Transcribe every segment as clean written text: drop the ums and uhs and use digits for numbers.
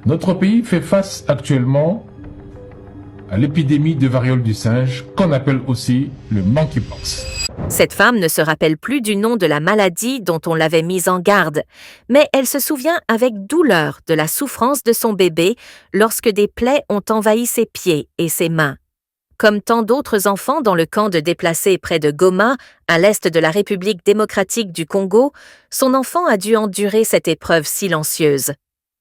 Notre pays fait face actuellement à l'épidémie de variole du singe, qu'on appelle aussi le monkeypox. Cette femme ne se rappelle plus du nom de la maladie dont on l'avait mise en garde, mais elle se souvient avec douleur de la souffrance de son bébé lorsque des plaies ont envahi ses pieds et ses mains. Comme tant d'autres enfants dans le camp de déplacés près de Goma, à l'est de la République démocratique du Congo, son enfant a dû endurer cette épreuve silencieuse.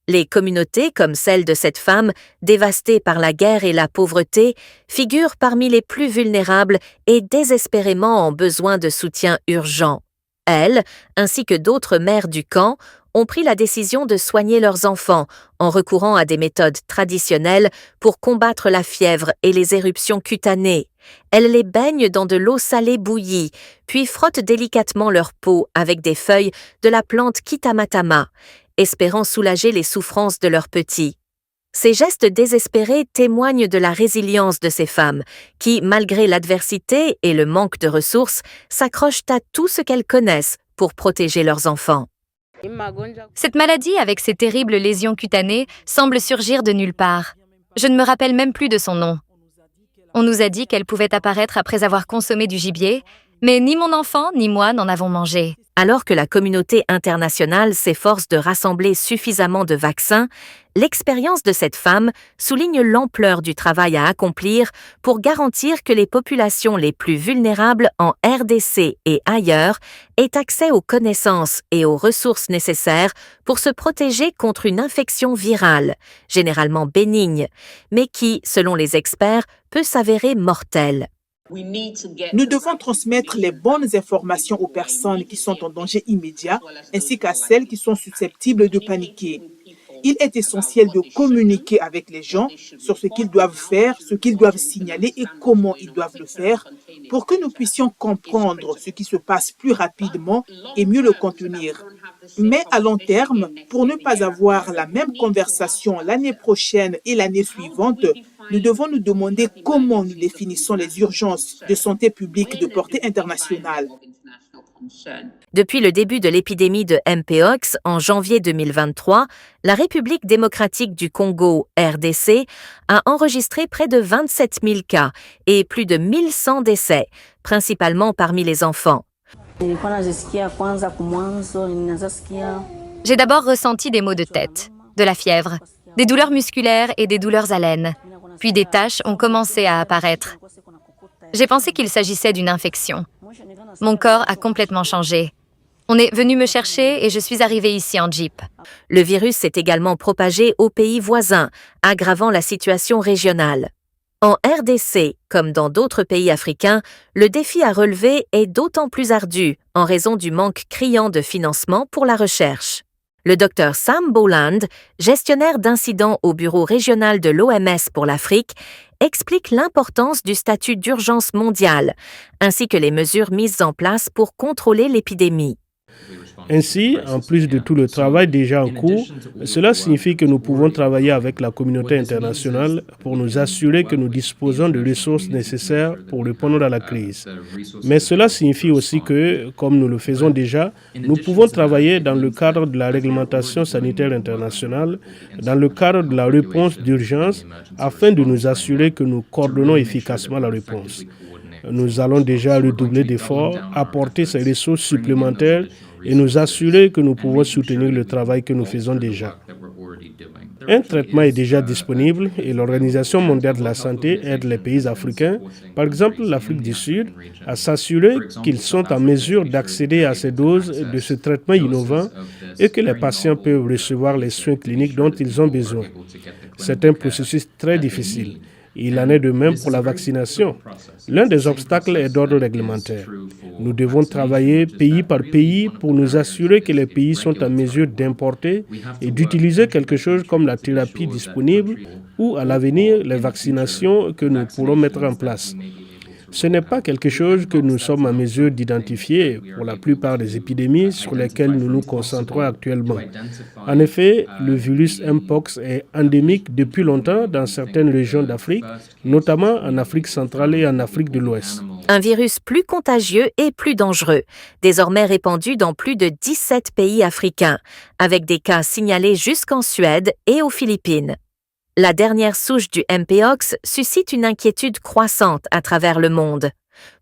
Les communautés, comme celle de cette femme, dévastées par la guerre et la pauvreté, figurent parmi les plus vulnérables et désespérément en besoin de soutien urgent. Elles, ainsi que d'autres mères du camp, ont pris la décision de soigner leurs enfants en recourant à des méthodes traditionnelles pour combattre la fièvre et les éruptions cutanées. Elles les baignent dans de l'eau salée bouillie, puis frottent délicatement leur peau avec des feuilles de la plante Kitamatama, espérant soulager les souffrances de leurs petits. Ces gestes désespérés témoignent de la résilience de ces femmes qui, malgré l'adversité et le manque de ressources, s'accrochent à tout ce qu'elles connaissent pour protéger leurs enfants. Cette maladie, avec ses terribles lésions cutanées, semble surgir de nulle part. Je ne me rappelle même plus de son nom. On nous a dit qu'elle pouvait apparaître après avoir consommé du gibier, mais ni mon enfant ni moi n'en avons mangé. Alors que la communauté internationale s'efforce de rassembler suffisamment de vaccins, l'expérience de cette femme souligne l'ampleur du travail à accomplir pour garantir que les populations les plus vulnérables en RDC et ailleurs aient accès aux connaissances et aux ressources nécessaires pour se protéger contre une infection virale, généralement bénigne, mais qui, selon les experts, peut s'avérer mortelle. Nous devons transmettre les bonnes informations aux personnes qui sont en danger immédiat ainsi qu'à celles qui sont susceptibles de paniquer. Il est essentiel de communiquer avec les gens sur ce qu'ils doivent faire, ce qu'ils doivent signaler et comment ils doivent le faire pour que nous puissions comprendre ce qui se passe plus rapidement et mieux le contenir. Mais à long terme, pour ne pas avoir la même conversation l'année prochaine et l'année suivante, nous devons nous demander comment nous définissons les urgences de santé publique de portée internationale. Depuis le début de l'épidémie de Mpox en janvier 2023, la République démocratique du Congo, RDC, a enregistré près de 27 000 cas et plus de 1100 décès, principalement parmi les enfants. J'ai d'abord ressenti des maux de tête, de la fièvre, des douleurs musculaires et des douleurs à l'aine. Puis des taches ont commencé à apparaître. J'ai pensé qu'il s'agissait d'une infection. Mon corps a complètement changé. On est venu me chercher et je suis arrivée ici en Jeep. Le virus s'est également propagé aux pays voisins, aggravant la situation régionale. En RDC, comme dans d'autres pays africains, le défi à relever est d'autant plus ardu en raison du manque criant de financement pour la recherche. Le Dr Sam Boland, gestionnaire d'incidents au bureau régional de l'OMS pour l'Afrique, explique l'importance du statut d'urgence mondiale, ainsi que les mesures mises en place pour contrôler l'épidémie. Ainsi, en plus de tout le travail déjà en cours, cela signifie que nous pouvons travailler avec la communauté internationale pour nous assurer que nous disposons de ressources nécessaires pour répondre à la crise. Mais cela signifie aussi que, comme nous le faisons déjà, nous pouvons travailler dans le cadre de la réglementation sanitaire internationale, dans le cadre de la réponse d'urgence, afin de nous assurer que nous coordonnons efficacement la réponse. Nous allons déjà redoubler d'efforts, apporter ces ressources supplémentaires et nous assurer que nous pouvons soutenir le travail que nous faisons déjà. Un traitement est déjà disponible et l'Organisation mondiale de la santé aide les pays africains, par exemple l'Afrique du Sud, à s'assurer qu'ils sont en mesure d'accéder à ces doses de ce traitement innovant et que les patients peuvent recevoir les soins cliniques dont ils ont besoin. C'est un processus très difficile. Il en est de même pour la vaccination. L'un des obstacles est d'ordre réglementaire. Nous devons travailler pays par pays pour nous assurer que les pays sont en mesure d'importer et d'utiliser quelque chose comme la thérapie disponible ou à l'avenir les vaccinations que nous pourrons mettre en place. Ce n'est pas quelque chose que nous sommes en mesure d'identifier pour la plupart des épidémies sur lesquelles nous nous concentrons actuellement. En effet, le virus Mpox est endémique depuis longtemps dans certaines régions d'Afrique, notamment en Afrique centrale et en Afrique de l'Ouest. Un virus plus contagieux et plus dangereux, désormais répandu dans plus de 17 pays africains, avec des cas signalés jusqu'en Suède et aux Philippines. La dernière souche du Mpox suscite une inquiétude croissante à travers le monde.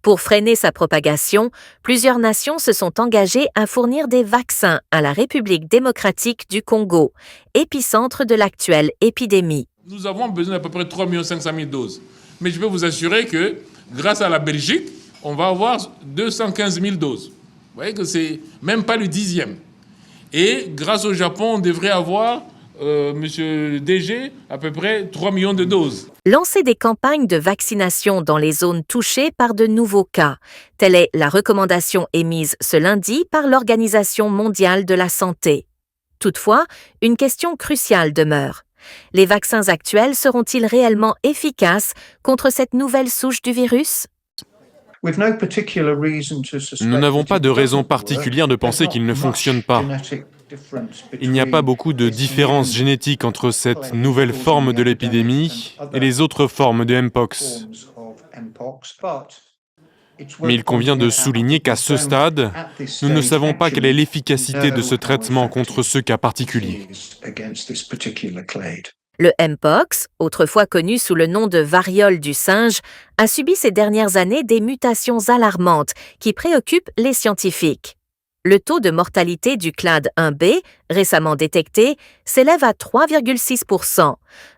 Pour freiner sa propagation, plusieurs nations se sont engagées à fournir des vaccins à la République démocratique du Congo, épicentre de l'actuelle épidémie. Nous avons besoin d'à peu près 3 500 000 doses. Mais je peux vous assurer que grâce à la Belgique, on va avoir 215 000 doses. Vous voyez que c'est même pas le 10e. Et grâce au Japon, on devrait avoir, monsieur DG, à peu près 3 millions de doses. Lancer des campagnes de vaccination dans les zones touchées par de nouveaux cas. Telle est la recommandation émise ce lundi par l'Organisation mondiale de la santé. Toutefois, une question cruciale demeure. Les vaccins actuels seront-ils réellement efficaces contre cette nouvelle souche du virus? Nous n'avons pas de raison particulière de penser qu'il ne fonctionne pas. Il n'y a pas beaucoup de différences génétiques entre cette nouvelle forme de l'épidémie et les autres formes de Mpox. Mais il convient de souligner qu'à ce stade, nous ne savons pas quelle est l'efficacité de ce traitement contre ce cas particulier. Le Mpox, autrefois connu sous le nom de variole du singe, a subi ces dernières années des mutations alarmantes qui préoccupent les scientifiques. Le taux de mortalité du clade 1B, récemment détecté, s'élève à 3,6%,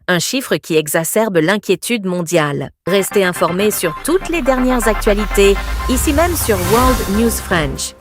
un chiffre qui exacerbe l'inquiétude mondiale. Restez informés sur toutes les dernières actualités, ici même sur World News French.